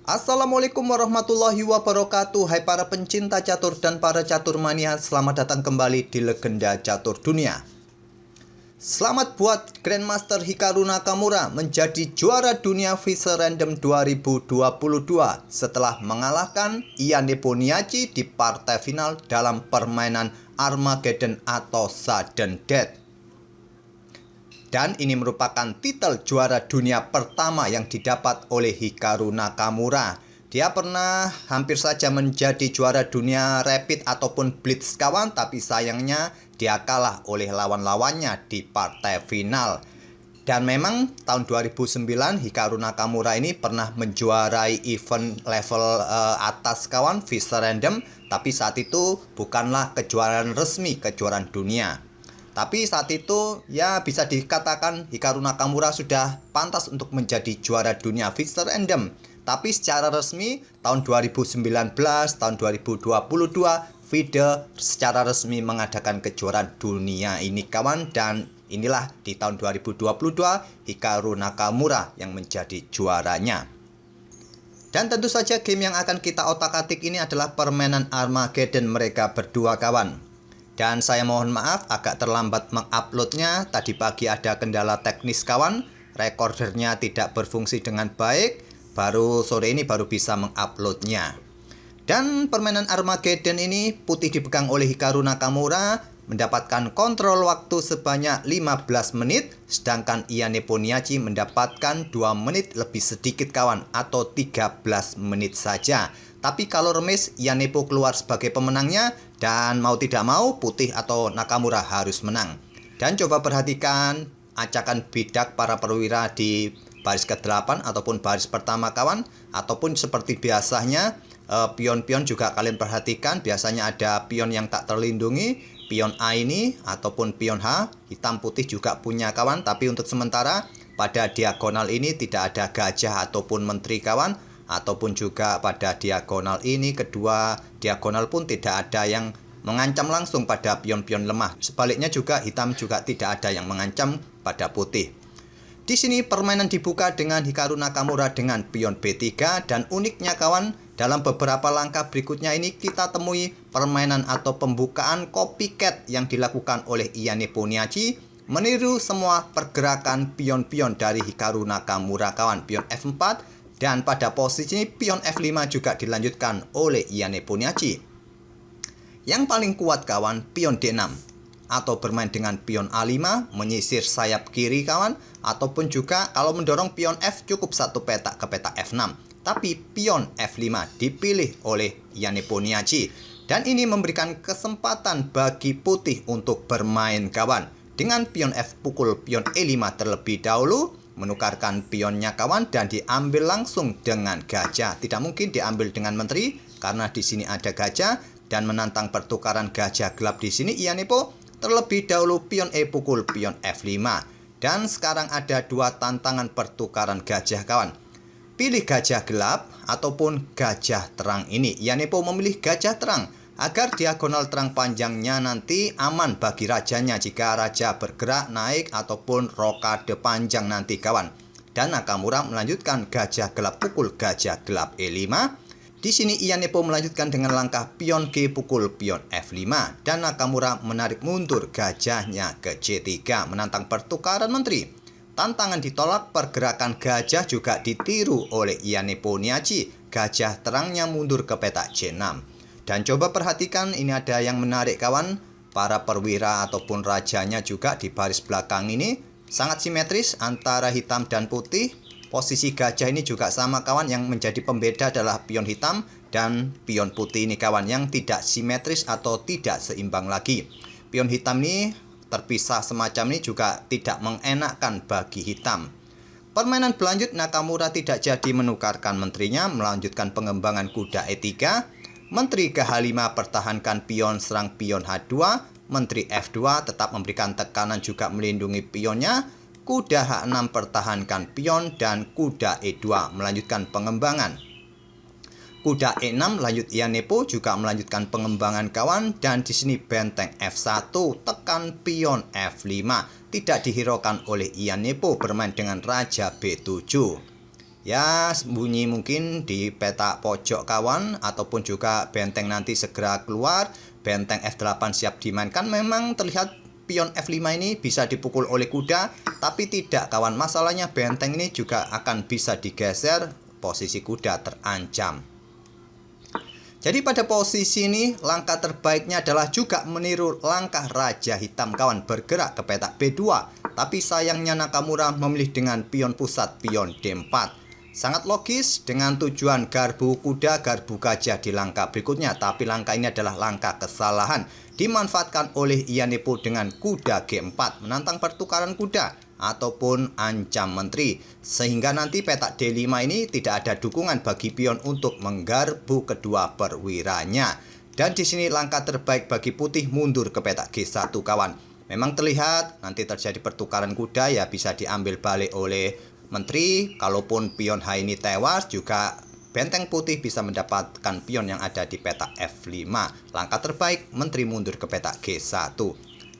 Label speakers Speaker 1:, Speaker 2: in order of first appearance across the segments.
Speaker 1: Assalamualaikum warahmatullahi wabarakatuh. Hai para pencinta catur dan para catur mania, selamat datang kembali di Legenda Catur Dunia. Selamat buat Grandmaster Hikaru Nakamura menjadi juara dunia Vice Random 2022 setelah mengalahkan Ian Nepomniachtchi di partai final dalam permainan Armageddon atau Sudden Death. Dan ini merupakan titel juara dunia pertama yang didapat oleh Hikaru Nakamura. Dia pernah hampir saja menjadi juara dunia Rapid ataupun Blitz kawan, tapi sayangnya dia kalah oleh lawan-lawannya di partai final. Dan memang tahun 2009 Hikaru Nakamura ini pernah menjuarai event level atas kawan, Vice Random, tapi saat itu bukanlah kejuaraan resmi, kejuaraan dunia. Tapi saat itu ya bisa dikatakan Hikaru Nakamura sudah pantas untuk menjadi juara dunia Vice Random. Tapi secara resmi tahun 2019, tahun 2022 FIDE secara resmi mengadakan kejuaraan dunia ini kawan. Dan inilah di tahun 2022 Hikaru Nakamura yang menjadi juaranya. Dan tentu saja game yang akan kita otak-atik ini adalah permainan Armageddon mereka berdua kawan. Dan saya mohon maaf agak terlambat menguploadnya. Tadi pagi ada kendala teknis kawan, recordernya tidak berfungsi dengan baik. Baru sore ini baru bisa menguploadnya. Dan permainan Armageddon ini putih dipegang oleh Hikaru Nakamura, mendapatkan kontrol waktu sebanyak 15 menit. Sedangkan Ian Nepomniachtchi mendapatkan 2 menit lebih sedikit kawan, atau 13 menit saja. Tapi kalau remis, Ian Nepo keluar sebagai pemenangnya. Dan mau tidak mau, putih atau Nakamura harus menang. Dan coba perhatikan acakan bidak para perwira di baris ke-8 ataupun baris pertama kawan. Ataupun seperti biasanya, pion-pion juga kalian perhatikan. Biasanya ada pion yang tak terlindungi. Pion A ini ataupun pion H, hitam putih juga punya kawan. Tapi untuk sementara, pada diagonal ini tidak ada gajah ataupun menteri kawan. Ataupun juga pada diagonal ini, kedua diagonal pun tidak ada yang mengancam langsung pada pion-pion lemah. Sebaliknya juga hitam juga tidak ada yang mengancam pada putih. Di sini permainan dibuka dengan Hikaru Nakamura dengan pion B3. Dan uniknya kawan, dalam beberapa langkah berikutnya ini kita temui permainan atau pembukaan copycat yang dilakukan oleh Ian Nepomniachtchi, meniru semua pergerakan pion-pion dari Hikaru Nakamura kawan. Pion F4. Dan pada posisi pion F5 juga dilanjutkan oleh Ian Nepomniachtchi. Yang paling kuat kawan, pion D6. Atau bermain dengan pion A5, menyisir sayap kiri kawan. Ataupun juga kalau mendorong pion F cukup satu petak ke petak F6. Tapi pion F5 dipilih oleh Ian Nepomniachtchi. Dan ini memberikan kesempatan bagi putih untuk bermain kawan. Dengan pion F pukul pion E5 terlebih dahulu, menukarkan pionnya kawan dan diambil langsung dengan gajah. Tidak mungkin diambil dengan menteri karena di sini ada gajah dan menantang pertukaran gajah gelap di sini Ian Nepo. Terlebih dahulu pion E pukul pion F5. Dan sekarang ada dua tantangan pertukaran gajah kawan. Pilih gajah gelap ataupun gajah terang ini. Ian Nepo memilih gajah terang agar diagonal terang panjangnya nanti aman bagi rajanya jika raja bergerak naik ataupun rokade panjang nanti kawan. Dan Nakamura melanjutkan gajah gelap pukul gajah gelap E5. Di sini Ian Nepo melanjutkan dengan langkah pion G pukul pion F5 dan Nakamura menarik mundur gajahnya ke C3 menantang pertukaran menteri. Tantangan ditolak, pergerakan gajah juga ditiru oleh Ian Nepomniachtchi. Gajah terangnya mundur ke petak C6. Dan coba perhatikan, ini ada yang menarik kawan. Para perwira ataupun rajanya juga di baris belakang ini sangat simetris antara hitam dan putih. Posisi gajah ini juga sama kawan. Yang menjadi pembeda adalah pion hitam dan pion putih ini kawan, yang tidak simetris atau tidak seimbang lagi. Pion hitam ini terpisah semacam ini juga tidak mengenakkan bagi hitam. Permainan berlanjut, Nakamura tidak jadi menukarkan menterinya, melanjutkan pengembangan kuda E3. Menteri ke H5 pertahankan pion serang pion H2. Menteri F2 tetap memberikan tekanan juga melindungi pionnya. Kuda H6 pertahankan pion dan kuda E2 melanjutkan pengembangan. Kuda E6 lanjut Ian Nepo juga melanjutkan pengembangan kawan. Dan di sini benteng F1 tekan pion F5. Tidak dihiraukan oleh Ian Nepo bermain dengan raja B7. Ya, sembunyi mungkin di peta pojok kawan, ataupun juga benteng nanti segera keluar, benteng F8 siap dimainkan. Memang terlihat pion F5 ini bisa dipukul oleh kuda, tapi tidak kawan. Masalahnya benteng ini juga akan bisa digeser, posisi kuda terancam. Jadi pada posisi ini langkah terbaiknya adalah juga meniru langkah Raja Hitam kawan, bergerak ke petak B2. Tapi sayangnya Nakamura memilih dengan pion pusat, pion D4. Sangat logis dengan tujuan garbu kuda, garbu gajah di langkah berikutnya. Tapi langkah ini adalah langkah kesalahan. Dimanfaatkan oleh Iannepo dengan kuda G4, menantang pertukaran kuda ataupun ancam menteri. Sehingga nanti petak D5 ini tidak ada dukungan bagi pion untuk menggarbu kedua perwiranya. Dan di sini langkah terbaik bagi putih mundur ke petak G1 kawan. Memang terlihat nanti terjadi pertukaran kuda, ya bisa diambil balik oleh menteri. Kalaupun pion H ini tewas, juga benteng putih bisa mendapatkan pion yang ada di petak F5. Langkah terbaik menteri mundur ke petak G1.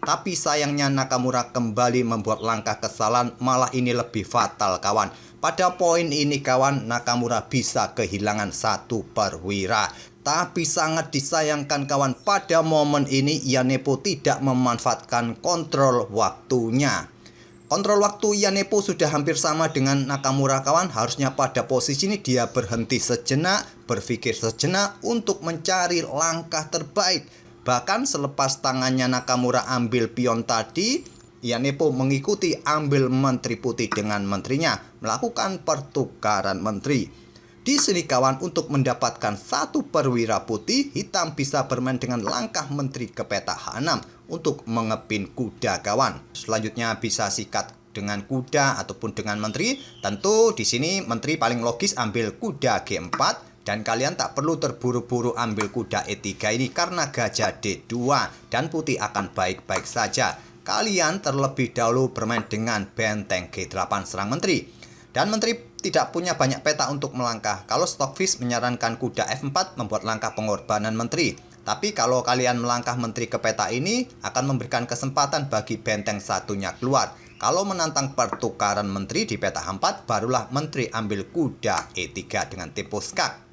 Speaker 1: Tapi sayangnya Nakamura kembali membuat langkah kesalahan, malah ini lebih fatal kawan. Pada poin ini kawan, Nakamura bisa kehilangan satu perwira. Tapi sangat disayangkan kawan, pada momen ini Iannepo tidak memanfaatkan kontrol waktunya. Kontrol waktu Iannepo sudah hampir sama dengan Nakamura kawan. Harusnya pada posisi ini dia berhenti sejenak, berpikir sejenak untuk mencari langkah terbaik. Bahkan selepas tangannya Nakamura ambil pion tadi, Iannepo mengikuti ambil menteri putih dengan menterinya, melakukan pertukaran menteri. Di sini kawan, untuk mendapatkan satu perwira putih, hitam bisa bermain dengan langkah menteri ke petak H6 untuk mengepin kuda kawan. Selanjutnya bisa sikat dengan kuda ataupun dengan menteri. Tentu di sini menteri paling logis ambil kuda G4, dan kalian tak perlu terburu-buru ambil kuda E3 ini karena gajah D2 dan putih akan baik-baik saja. Kalian terlebih dahulu bermain dengan benteng G8 serang menteri. Dan menteri tidak punya banyak peta untuk melangkah. Kalau Stockfish menyarankan kuda F4 membuat langkah pengorbanan menteri. Tapi kalau kalian melangkah menteri ke peta ini akan memberikan kesempatan bagi benteng satunya keluar. Kalau menantang pertukaran menteri di peta H4, barulah menteri ambil kuda E3 dengan tempo skak.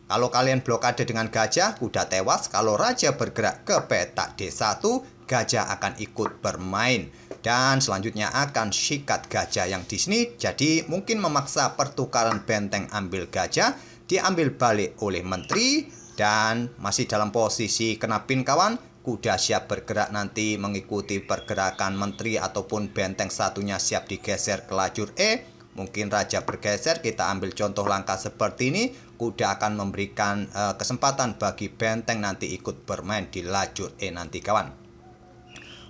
Speaker 1: Kalau kalian blokade dengan gajah, kuda tewas. Kalau raja bergerak ke petak D1, gajah akan ikut bermain. Dan selanjutnya akan sikat gajah yang di sini. Jadi mungkin memaksa pertukaran benteng ambil gajah, diambil balik oleh menteri. Dan masih dalam posisi kena pin kawan, kuda siap bergerak nanti mengikuti pergerakan menteri ataupun benteng satunya siap digeser ke lajur E. Mungkin raja bergeser, kita ambil contoh langkah seperti ini. Kuda akan memberikan kesempatan bagi benteng nanti ikut bermain di lajur E nanti kawan.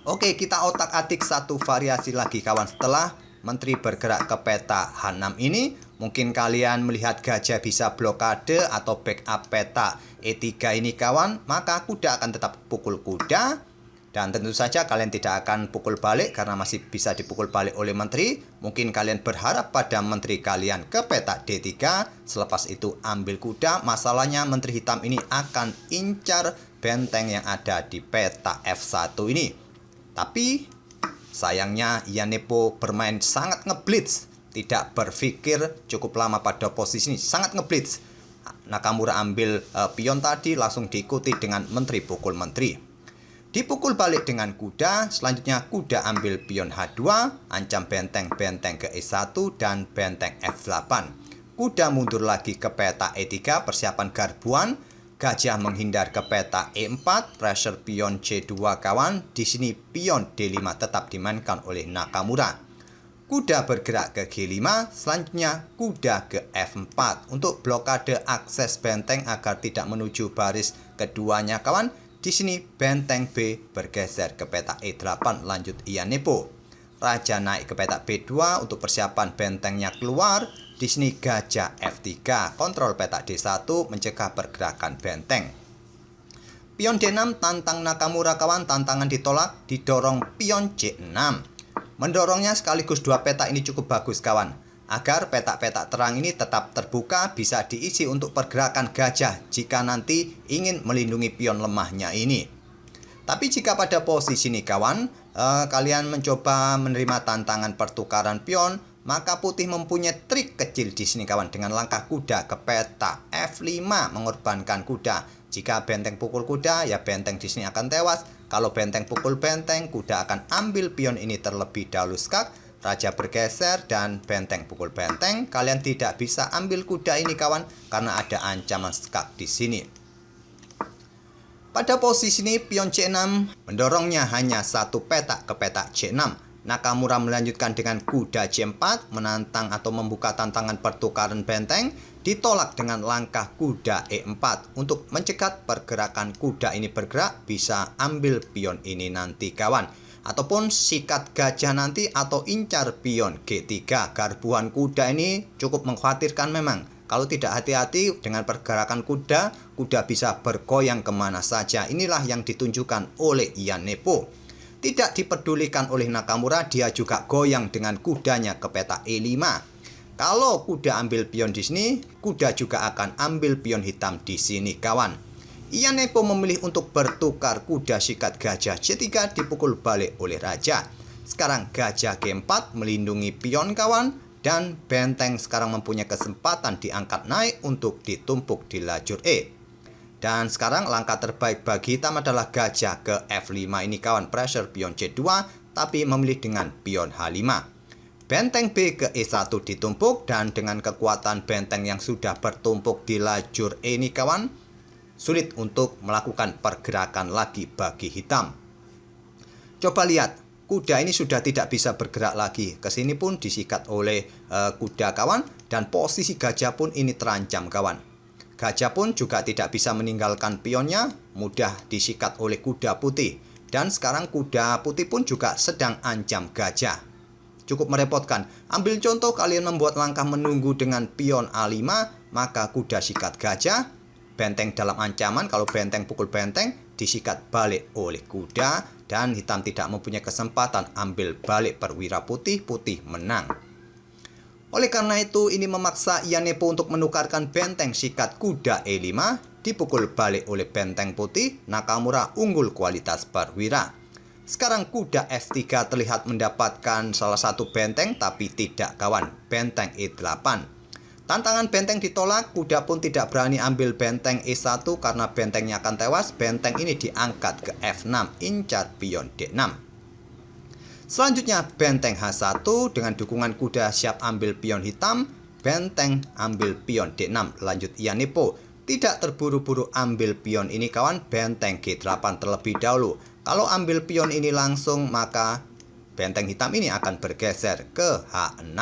Speaker 1: Oke, kita otak-atik satu variasi lagi kawan. Setelah menteri bergerak ke peta H6 ini, mungkin kalian melihat gajah bisa blokade atau backup peta E3 ini kawan. Maka kuda akan tetap pukul kuda. Dan tentu saja kalian tidak akan pukul balik karena masih bisa dipukul balik oleh menteri. Mungkin kalian berharap pada menteri kalian ke peta D3. Selepas itu ambil kuda. Masalahnya menteri hitam ini akan incar benteng yang ada di peta F1 ini. Tapi sayangnya Iannepo bermain sangat ngeblitz, tidak berpikir cukup lama pada posisi ini, sangat ngeblitz. Nakamura ambil pion tadi, langsung diikuti dengan menteri pukul menteri. Dipukul balik dengan kuda, selanjutnya kuda ambil pion H2, ancam benteng-benteng ke E1 dan benteng F8. Kuda mundur lagi ke peta E3, persiapan garbuan. Gajah menghindar ke peta E4, pressure pion C2 kawan. Di sini pion D5 tetap dimainkan oleh Nakamura. Kuda bergerak ke G5, selanjutnya kuda ke F4 untuk blokade akses benteng agar tidak menuju baris keduanya kawan. Di sini benteng B bergeser ke peta E8, lanjut Iannepo. Raja naik ke peta B2 untuk persiapan bentengnya keluar. Di sini gajah F3, kontrol peta D1 mencegah pergerakan benteng. Pion D6 tantang Nakamura kawan, tantangan ditolak, didorong pion C6. Mendorongnya sekaligus dua peta ini cukup bagus kawan. Agar petak-petak terang ini tetap terbuka, bisa diisi untuk pergerakan gajah jika nanti ingin melindungi pion lemahnya ini. Tapi jika pada posisi ini kawan, kalian mencoba menerima tantangan pertukaran pion, maka putih mempunyai trik kecil di sini kawan dengan langkah kuda ke peta F5 mengorbankan kuda. Jika benteng pukul kuda, ya benteng di sini akan tewas. Kalau benteng pukul benteng, kuda akan ambil pion ini terlebih dahulu skak. Raja bergeser dan benteng pukul benteng. Kalian tidak bisa ambil kuda ini kawan karena ada ancaman skak di sini. Pada posisi ini pion C6 mendorongnya hanya satu petak ke petak C6. Nakamura melanjutkan dengan kuda C4 menantang atau membuka tantangan pertukaran benteng, ditolak dengan langkah kuda E4 untuk mencegah pergerakan kuda ini bergerak. Bisa ambil pion ini nanti kawan, ataupun sikat gajah nanti atau incar pion G3. Garbuan kuda ini cukup mengkhawatirkan memang. Kalau tidak hati-hati dengan pergerakan kuda, kuda bisa bergoyang kemana saja. Inilah yang ditunjukkan oleh Ian Nepo. Tidak dipedulikan oleh Nakamura, dia juga goyang dengan kudanya ke peta E5. Kalau kuda ambil pion di sini, kuda juga akan ambil pion hitam di sini kawan. Ian Nepo memilih untuk bertukar kuda sikat gajah C3 dipukul balik oleh raja. Sekarang gajah G4 melindungi pion kawan. Dan benteng sekarang mempunyai kesempatan diangkat naik untuk ditumpuk di lajur E. Dan sekarang langkah terbaik bagi hitam adalah gajah ke F5 ini kawan. Pressure pion C2 tapi memilih dengan pion H5. Benteng B ke E1 ditumpuk dan dengan kekuatan benteng yang sudah bertumpuk di lajur E ini kawan, sulit untuk melakukan pergerakan lagi bagi hitam. Coba lihat. Kuda ini sudah tidak bisa bergerak lagi. Kesini pun disikat oleh kuda kawan. Dan posisi gajah pun ini terancam kawan. Gajah pun juga tidak bisa meninggalkan pionnya. Mudah disikat oleh kuda putih. Dan sekarang kuda putih pun juga sedang ancam gajah. Cukup merepotkan. Ambil contoh kalian membuat langkah menunggu dengan pion A5. Maka kuda sikat gajah. Benteng dalam ancaman. Kalau benteng pukul benteng, disikat balik oleh kuda. Dan hitam tidak mempunyai kesempatan ambil balik perwira putih, putih menang. Oleh karena itu ini memaksa Ian Nepo untuk menukarkan benteng sikat kuda E5 dipukul balik oleh benteng putih. Nakamura unggul kualitas perwira. Sekarang kuda F3 terlihat mendapatkan salah satu benteng tapi tidak kawan, benteng E8. Tantangan benteng ditolak, kuda pun tidak berani ambil benteng E1 karena bentengnya akan tewas. Benteng ini diangkat ke F6, incar pion D6. Selanjutnya benteng H1 dengan dukungan kuda siap ambil pion hitam. Benteng ambil pion D6, lanjut Ian Nepo. Tidak terburu-buru ambil pion ini kawan, benteng G8 terlebih dahulu. Kalau ambil pion ini langsung maka benteng hitam ini akan bergeser ke H6.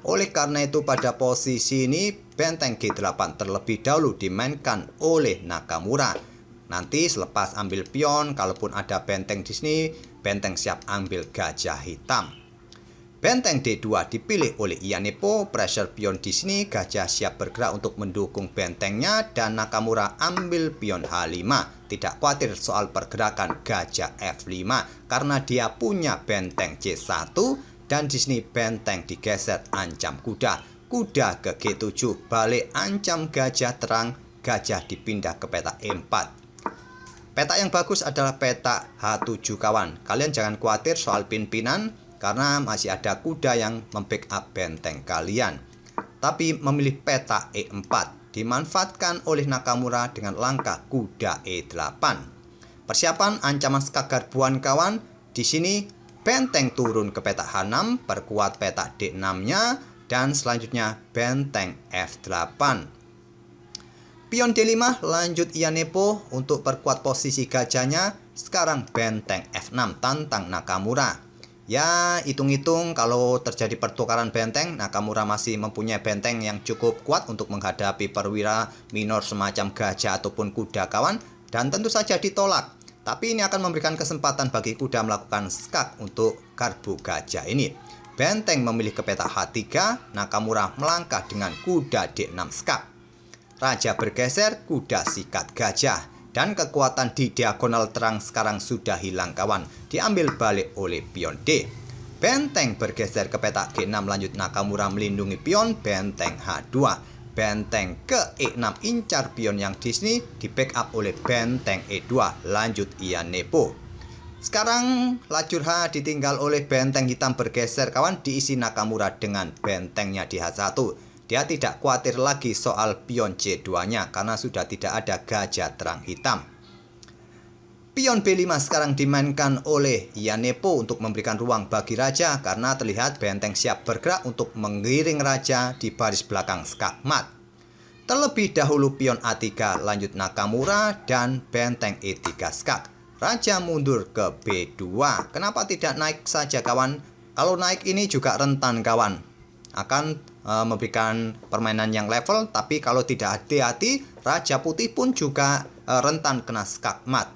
Speaker 1: Oleh karena itu pada posisi ini benteng G8 terlebih dahulu dimainkan oleh Nakamura. Nanti selepas ambil pion, kalaupun ada benteng di sini, benteng siap ambil gajah hitam. Benteng D2 dipilih oleh Ian Nepo. Pressure pion di sini, gajah siap bergerak untuk mendukung bentengnya dan Nakamura ambil pion H5. Tidak khawatir soal pergerakan gajah F5 karena dia punya benteng C1. Dan di sini benteng digeser ancam kuda. Kuda ke G7 balik ancam gajah terang. Gajah dipindah ke peta E4. Peta yang bagus adalah peta H7 kawan. Kalian jangan khawatir soal pin-pinan karena masih ada kuda yang membackup benteng kalian. Tapi memilih peta E4 dimanfaatkan oleh Nakamura dengan langkah kuda E8. Persiapan ancaman skak garbuan kawan. Di sini benteng turun ke peta H6, perkuat peta D6-nya, dan selanjutnya benteng F8. Pion D5 lanjut Ian Nepo untuk perkuat posisi gajahnya. Sekarang benteng F6 tantang Nakamura. Ya, hitung-hitung kalau terjadi pertukaran benteng, Nakamura masih mempunyai benteng yang cukup kuat untuk menghadapi perwira minor semacam gajah ataupun kuda kawan. Dan tentu saja ditolak. Tapi ini akan memberikan kesempatan bagi kuda melakukan skak untuk garbu gajah ini. Benteng memilih ke peta H3, Nakamura melangkah dengan kuda D6 skak. Raja bergeser, kuda sikat gajah. Dan kekuatan di diagonal terang sekarang sudah hilang kawan. Diambil balik oleh pion D. Benteng bergeser ke peta G6, lanjut Nakamura melindungi pion benteng H2. Benteng ke E6 incar pion yang di sini di backup oleh benteng E2, lanjut Ian Nepo. Sekarang lajur H ditinggal oleh benteng hitam bergeser kawan, diisi Nakamura dengan bentengnya di H1. Dia tidak khawatir lagi soal pion C2-nya karena sudah tidak ada gajah terang hitam. Pion B5 sekarang dimainkan oleh Yanepo untuk memberikan ruang bagi raja karena terlihat benteng siap bergerak untuk mengiring raja di baris belakang skakmat. Terlebih dahulu pion A3 lanjut Nakamura dan benteng E3 skak. Raja mundur ke B2. Kenapa tidak naik saja kawan? Kalau naik ini juga rentan kawan. Akan memberikan permainan yang level, tapi kalau tidak hati-hati, Raja Putih pun juga rentan kena skakmat.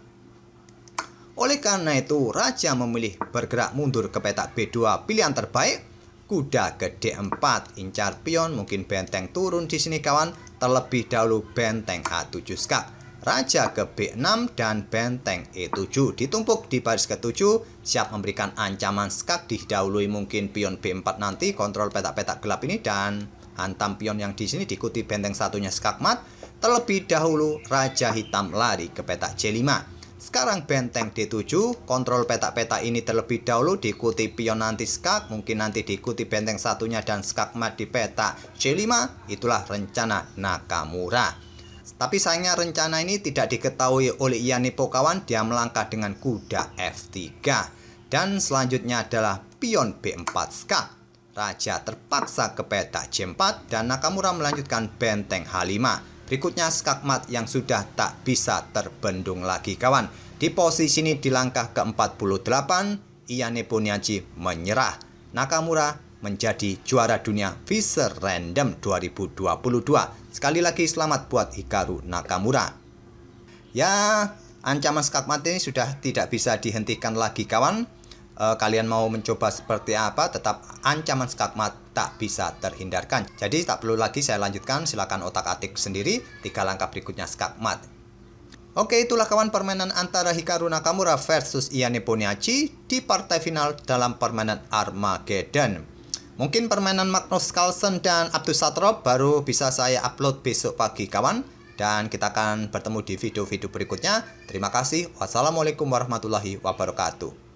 Speaker 1: Oleh karena itu, Raja memilih bergerak mundur ke petak B2. Pilihan terbaik, kuda ke D4. Incar pion, mungkin benteng turun di sini kawan. Terlebih dahulu benteng A7 skak. Raja ke B6 dan benteng E7 ditumpuk di baris ke-7, siap memberikan ancaman skak. Didahului mungkin pion B4 nanti, kontrol petak-petak gelap ini dan hantam pion yang di sini diikuti benteng satunya skakmat. Terlebih dahulu Raja Hitam lari ke petak C5. Sekarang benteng D7, kontrol petak-petak ini terlebih dahulu, diikuti pion nanti skak, mungkin nanti diikuti benteng satunya dan skakmat di petak C5. Itulah rencana Nakamura. Tapi sayangnya rencana ini tidak diketahui oleh Yanepo kawan. Dia melangkah dengan kuda F3. Dan selanjutnya adalah pion B4 skak. Raja terpaksa ke petak C4 dan Nakamura melanjutkan benteng H5. Berikutnya skakmat yang sudah tak bisa terbendung lagi kawan. Di posisi ini di langkah ke-48, Yanepo Niaji menyerah. Nakamura menjadi juara dunia Visor Random 2022. Sekali lagi selamat buat Hikaru Nakamura. Ya, ancaman skakmat ini sudah tidak bisa dihentikan lagi kawan. Kalian mau mencoba seperti apa, tetap ancaman skakmat tak bisa terhindarkan. Jadi tak perlu lagi saya lanjutkan, silakan otak-atik sendiri 3 langkah berikutnya skakmat. Oke, itulah kawan permainan antara Hikaru Nakamura versus Yanepo Niaji di partai final dalam permainan Armageddon. Mungkin permainan Magnus Carlsen dan Abdus Satrov baru bisa saya upload besok pagi kawan. Dan kita akan bertemu di video-video berikutnya. Terima kasih. Wassalamualaikum warahmatullahi wabarakatuh.